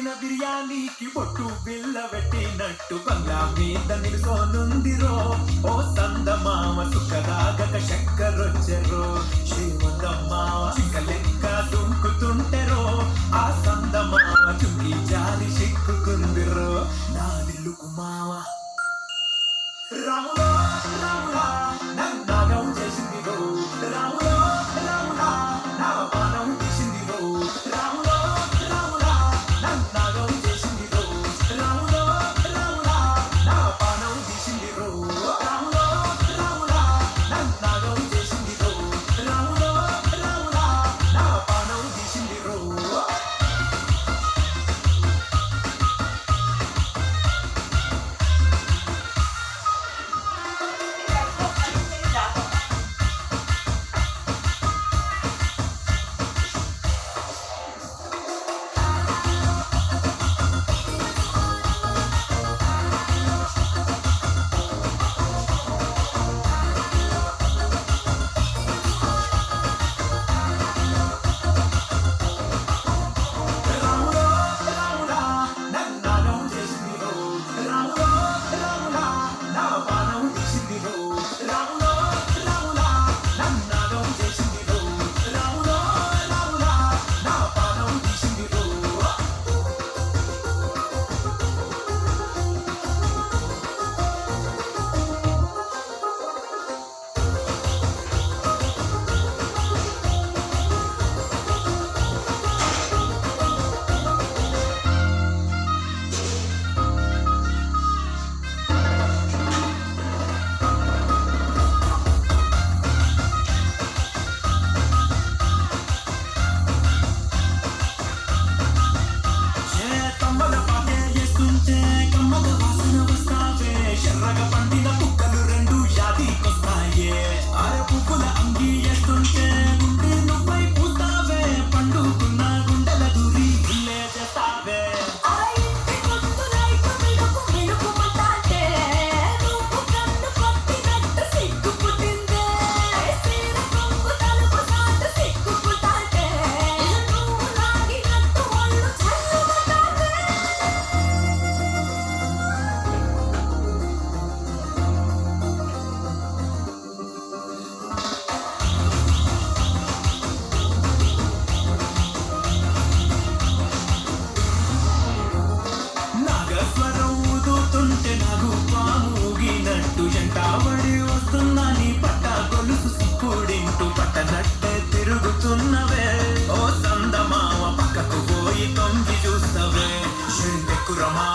వండిన బిర్యానీకి బొట్టు బిల్ల పెట్టినట్టు బంగ్లా మీద నిలుసోనుందిరో ఓ సందమామ సుఖదాగక చక్కరొచ్చెరో శ్రీమందమ్మావ చిక్క లెక్క దుంకుతుంటెరో ఆ సందమామ చుంకి జారి చిక్కుకుందిరో నా దిల్లుకు మావ రాములో రాములా నన్నాగం చేసిందిరో రాములో రాములా నా పానం తీసిందిరో రాములో రాములా నన్నాగం చేసిందిరో రాములో రాములా నా పానం తీసిందిరో రాములో రాములా నన్నాగం చేసిందిరో రాములో రాములా నా పానం తీసిందిరో ఎంటాబడి వస్తున్నా నీ పట్ట గొలుసు సిక్కుడింటూ పట్టనట్టే తిరుగుతున్నవే ఓ సందమావ పక్కకు పోయి తొంగి చూస్తవే షెంటెక్కురమా